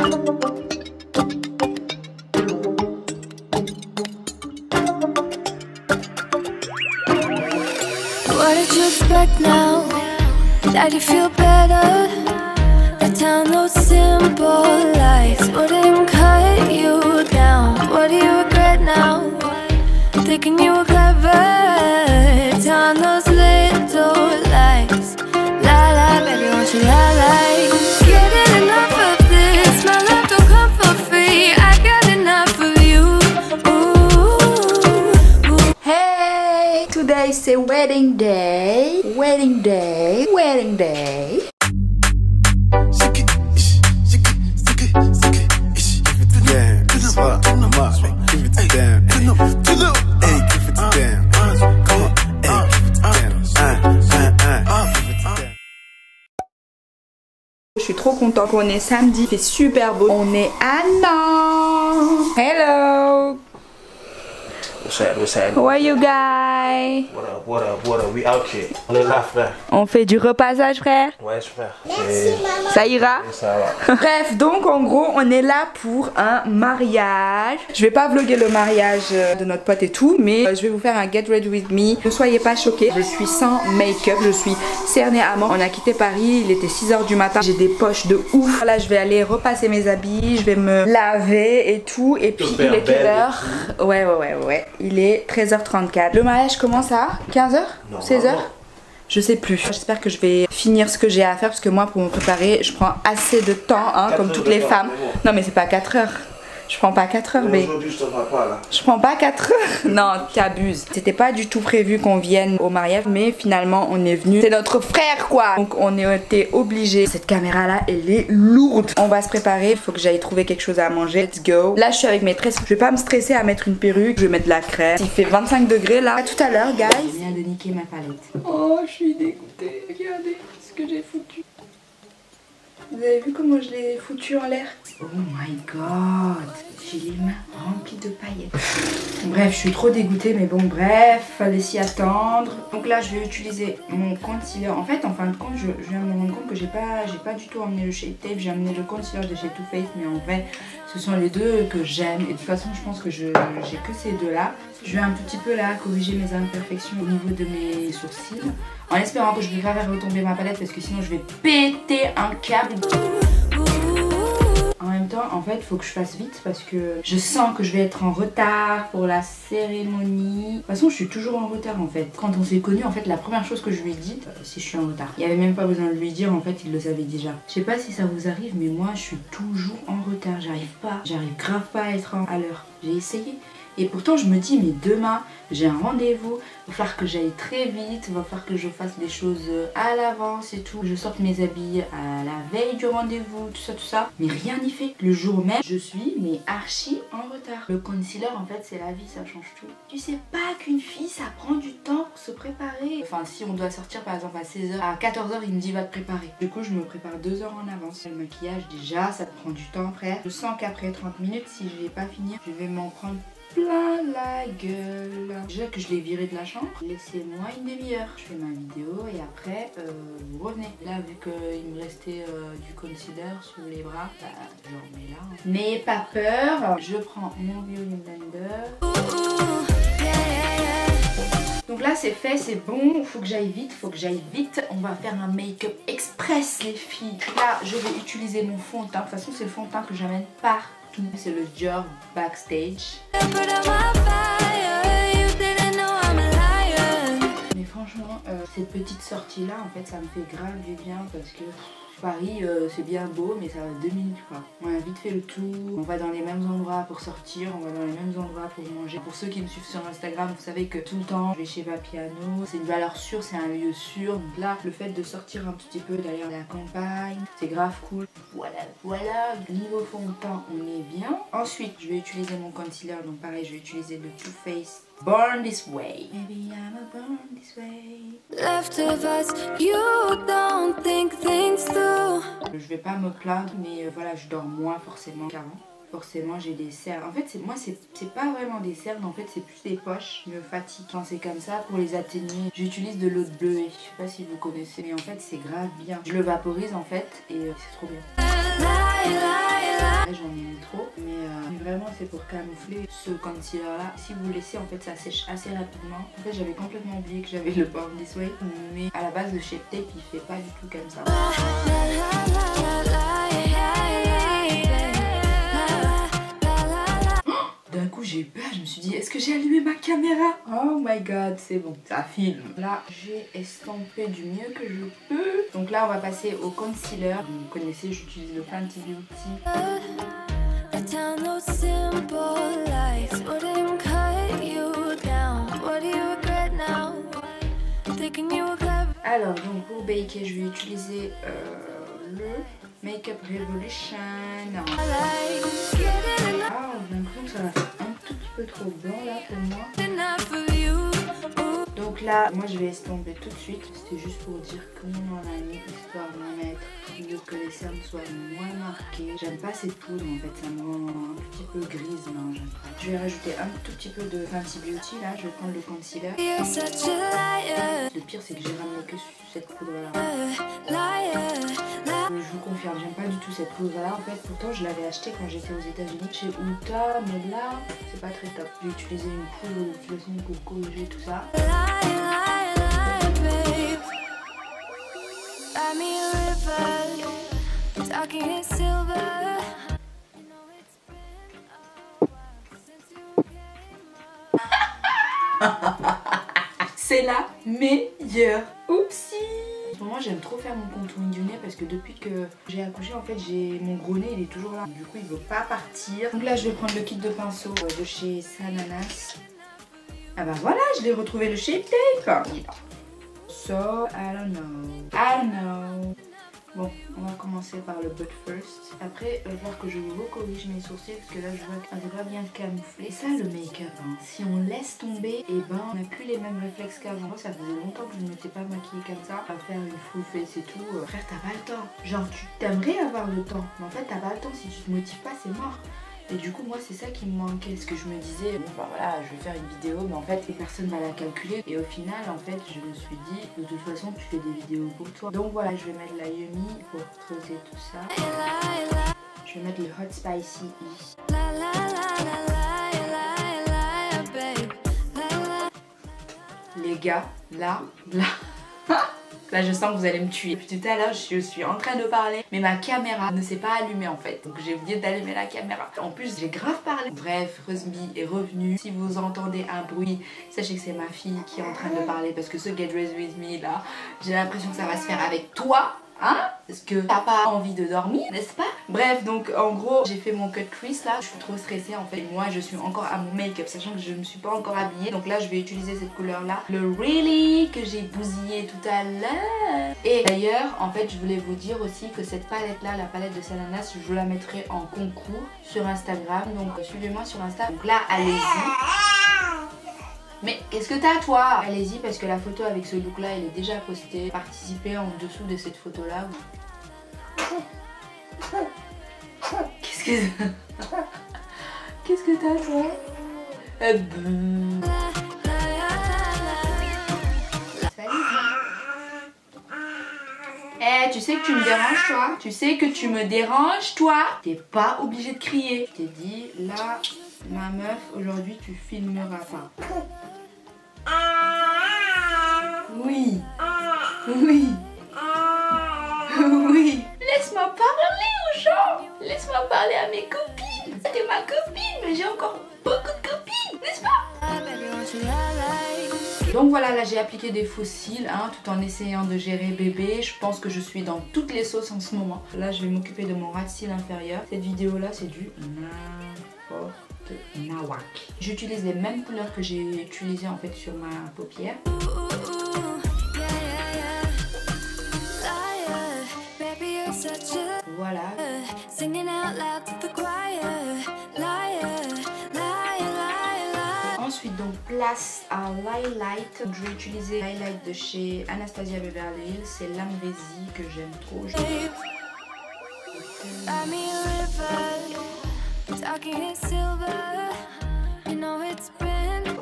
What did you expect now? That you feel better? The town knows simple lies wouldn't cut you down. What do you regret now? Thinking you were clever. Town knows little lies. La la, baby, won't you la la? Getting enough of this. My love don't come for free. I got enough of you. Ooh. Hey, today c'est wedding day. Wedding day. Wedding day. Je suis trop contente qu'on est samedi, il fait super beau. On est à Nantes. Hello. What's happening? How are you guys? What up? We out here. On est là, frère. On fait du repassage, frère. Ouais, frère. Ça ira? Ça va. Bref, donc en gros, on est là pour un mariage. Je vais pas vlogger le mariage de notre pote et tout, mais je vais vous faire un get ready with me. Ne soyez pas choqués, je suis sans make-up, je suis cernée à mort. On a quitté Paris, il était 6 h du matin. J'ai des poches de ouf. Là, je vais aller repasser mes habits, je vais me laver et tout. Et puis, il est quelle heure? Ouais. Il est 13 h 34. Le mariage commence à 15 h? 16 h? Je sais plus. J'espère que je vais finir ce que j'ai à faire parce que moi, pour me préparer, je prends assez de temps, hein, comme toutes les femmes. Non, mais c'est pas 4 heures. Je prends pas 4 heures, mais. Aujourd'hui, je te vois pas là. Je prends pas 4 heures. Non, t'abuses. C'était pas du tout prévu qu'on vienne au mariage, mais finalement, on est venu. C'est notre frère, quoi. Donc, on a été obligés. Cette caméra-là, elle est lourde. On va se préparer. Il faut que j'aille trouver quelque chose à manger. Let's go. Là, je suis avec mes tresses. Je vais pas me stresser à mettre une perruque. Je vais mettre de la crème. Il fait 25 degrés là. À tout à l'heure, guys. Je viens de niquer ma palette. Oh, je suis dégoûtée. Regardez ce que j'ai foutu. Vous avez vu comment je l'ai foutu en l'air? Oh my god, j'ai les mains remplies de paillettes. Bref, je suis trop dégoûtée, mais bon, bref, fallait s'y attendre. Donc là, je vais utiliser mon concealer. En fait, en fin de compte, je viens de me rendre compte que j'ai pas du tout emmené le Shape Tape. J'ai amené le concealer de chez Too Faced, mais en vrai, ce sont les deux que j'aime. Et de toute façon, je pense que j'ai que ces deux-là. Je vais un tout petit peu là corriger mes imperfections au niveau de mes sourcils. En espérant que je ne vais pas faire retomber ma palette parce que sinon je vais péter un câble. En même temps, en fait, il faut que je fasse vite parce que je sens que je vais être en retard pour la cérémonie. De toute façon, je suis toujours en retard en fait. Quand on s'est connus, en fait, la première chose que je lui ai dit, c'est je suis en retard. Il n'y avait même pas besoin de lui dire, en fait, il le savait déjà. Je sais pas si ça vous arrive, mais moi, je suis toujours en retard. J'arrive grave pas à être à l'heure. J'ai essayé. Et pourtant je me dis mais demain j'ai un rendez-vous, il va falloir que j'aille très vite, il va falloir que je fasse des choses à l'avance et tout. Je sorte mes habits à la veille du rendez-vous, tout ça. Mais rien n'y fait. Le jour même, je suis mais archi en retard. Le concealer en fait c'est la vie, ça change tout. Tu sais pas qu'une fille ça prend du temps pour se préparer. Enfin si on doit sortir par exemple à 16 h, à 14 h il me dit va te préparer. Du coup je me prépare 2 heures en avance. Le maquillage déjà ça prend du temps frère. Je sens qu'après 30 minutes si je vais pas finir, je vais m'en prendre plein la gueule. Déjà que je l'ai viré de la chambre, laissez-moi une demi-heure. Je fais ma vidéo et après vous revenez. Là vu qu'il me restait du concealer sous les bras, bah, je le remets là. N'ayez pas peur, je prends mon Violin Blender. Donc là c'est fait, c'est bon, il faut que j'aille vite, on va faire un make-up express les filles. Là je vais utiliser mon fond de teint, de toute façon c'est le fond de teint que j'amène partout. C'est le Dior Backstage. Mais franchement, cette petite sortie là, en fait, ça me fait grave du bien parce que Paris, c'est bien beau, mais ça va 2 minutes quoi. On a vite fait le tour, on va dans les mêmes endroits pour sortir, on va dans les mêmes endroits pour manger. Pour ceux qui me suivent sur Instagram, vous savez que tout le temps, je vais chez Vapiano. C'est une valeur sûre, c'est un lieu sûr. Donc là, le fait de sortir un petit peu d'aller à la campagne, c'est grave cool. Voilà, niveau fond de teint, on est bien. Ensuite, je vais utiliser mon concealer, donc pareil, je vais utiliser le Too Faced Born This Way. Maybe I'm a born this way. Left of us, you don't think things through. Je vais pas me plaindre, mais voilà, je dors moins forcément qu'avant. Forcément, j'ai des cernes. En fait, moi, c'est pas vraiment des cernes, en fait, c'est plus des poches qui me fatiguent. Quand c'est comme ça, pour les atténuer, j'utilise de l'eau de bleuet. Je sais pas si vous connaissez, mais en fait, c'est grave bien. Je le vaporise, en fait, et c'est trop bien. c'est pour camoufler ce concealer là. Si vous laissez en fait ça sèche assez rapidement. En fait j'avais complètement oublié que j'avais le Born This Way, mais à la base le Shape Tape il fait pas du tout comme ça. D'un coup j'ai eu peur, je me suis dit est-ce que j'ai allumé ma caméra? Oh my god, c'est bon, ça filme. Là j'ai estampé du mieux que je peux. Donc là on va passer au concealer. Vous connaissez, j'utilise le Fenty Beauty. Alors donc pour baker je vais utiliser le Makeup Revolution. Ah, j'ai l'impression que ça va faire un tout petit peu trop blanc là pour moi. Donc là, moi je vais estomper tout de suite. C'était juste pour dire comment on en a mis, histoire de mettre pour que les cernes soient moins marquées. J'aime pas cette poudre en fait, ça me rend un petit peu grise. Non, j'aime pas. Je vais rajouter un tout petit peu de Fenty Beauty là. Je vais prendre le concealer. Le pire c'est que j'ai ramené que cette poudre là. Je vous confirme, j'aime pas du tout cette poudre là en fait. Pourtant je l'avais acheté quand j'étais aux États-Unis chez Ulta, mais là c'est pas très top. Je vais utiliser une poudre de toute façon pour corriger tout ça. C'est la meilleure. Oupsie. En ce moment j'aime trop faire mon contouring du nez parce que depuis que j'ai accouché en fait mon gros nez il est toujours là. Du coup il veut pas partir. Donc là je vais prendre le kit de pinceau de chez Sananas. Ah bah voilà, je l'ai retrouvé le Shape Tape. So, I don't know. Bon, on va commencer par le but first. Après, il va falloir que je recorrige mes sourcils parce que là, je vois que c'est pas bien camouflé. Et ça, le make-up, hein, si on laisse tomber, et ben, on n'a plus les mêmes réflexes qu'avant. Moi, ça faisait longtemps que je ne m'étais pas maquillée comme ça. À faire une full face et tout. Frère, t'as pas le temps. Genre, tu t'aimerais avoir le temps. Mais en fait, t'as pas le temps. Si tu te motives pas, c'est mort. Et du coup moi c'est ça qui me manquait, parce que je me disais bon bah voilà je vais faire une vidéo mais en fait personne va la calculer et au final en fait je me suis dit de toute façon tu fais des vidéos pour toi. Donc voilà je vais mettre la Yummy pour creuser tout ça. Je vais mettre le Hot Spicy E. Les gars là là je sens que vous allez me tuer. Depuis tout à l'heure je suis en train de parler mais ma caméra ne s'est pas allumée en fait. Donc j'ai oublié d'allumer la caméra. En plus j'ai grave parlé. Bref, Rosby est revenu. Si vous entendez un bruit, sachez que c'est ma fille qui est en train de parler parce que ce Get Dressed With Me là, j'ai l'impression que ça va se faire avec toi. Hein? Parce que t'as pas envie de dormir, n'est-ce pas? Bref, donc en gros, j'ai fait mon cut crease là. Je suis trop stressée en fait. Et moi, je suis encore à mon make-up, sachant que je ne me suis pas encore habillée. Donc là, je vais utiliser cette couleur là, le Really que j'ai bousillé tout à l'heure. Et d'ailleurs, en fait, je voulais vous dire aussi que cette palette là, la palette de Sananas, je vous la mettrai en concours sur Instagram. Donc suivez-moi sur Insta. Donc là, allez-y. Mais qu'est-ce que t'as toi? Allez-y parce que la photo avec ce look là elle est déjà postée. Participez en dessous de cette photo là. Qu'est-ce que t'as toi? Salut. Eh, tu sais que tu me déranges toi? Tu sais que tu me déranges toi? T'es pas obligé de crier. Je t'ai dit là, ma meuf, aujourd'hui tu filmeras pas. Oui. Oui. Oui. Laisse-moi parler aux gens. Laisse-moi parler à mes copines. C'était ma copine, mais j'ai encore beaucoup de copines, n'est-ce pas? Donc voilà, là j'ai appliqué des faux cils hein, tout en essayant de gérer bébé. Je pense que je suis dans toutes les sauces en ce moment. Là je vais m'occuper de mon ras de cils inférieur. Cette vidéo là c'est du n'importe nawak. J'utilise les mêmes couleurs que j'ai utilisées en fait sur ma paupière. Voilà. Ensuite donc place à l'highlight. Je vais utiliser l'highlight de chez Anastasia Beverly Hills. C'est l'Amrésie que j'aime trop.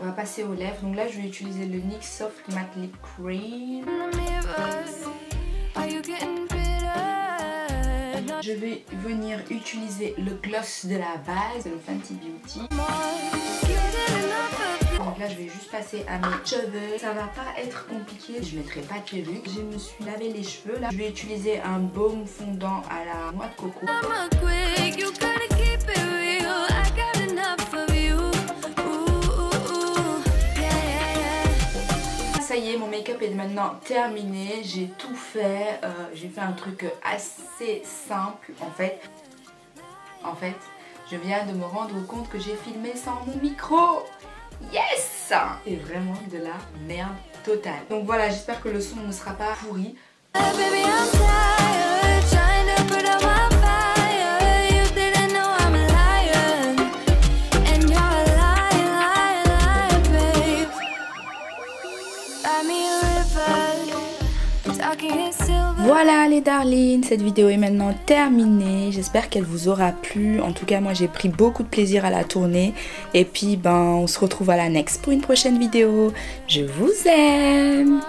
On va passer aux lèvres. Donc là je vais utiliser le NYX Soft Matte Lip je vais venir utiliser le gloss de la base, le Fenty Beauty. Donc là je vais juste passer à mes cheveux. Ça va pas être compliqué, je mettrai pas de perruque. Je me suis lavé les cheveux là. Je vais utiliser un baume fondant à la noix de coco. Ça y est, mon make-up est maintenant terminé. J'ai tout fait. J'ai fait un truc assez simple en fait. Je viens de me rendre compte que j'ai filmé sans mon micro. Yes! C'est vraiment de la merde totale. Donc voilà, j'espère que le son ne sera pas pourri. Voilà les darlings, cette vidéo est maintenant terminée. J'espère qu'elle vous aura plu. En tout cas, moi j'ai pris beaucoup de plaisir à la tourner. Et puis on se retrouve à la next pour une prochaine vidéo. Je vous aime.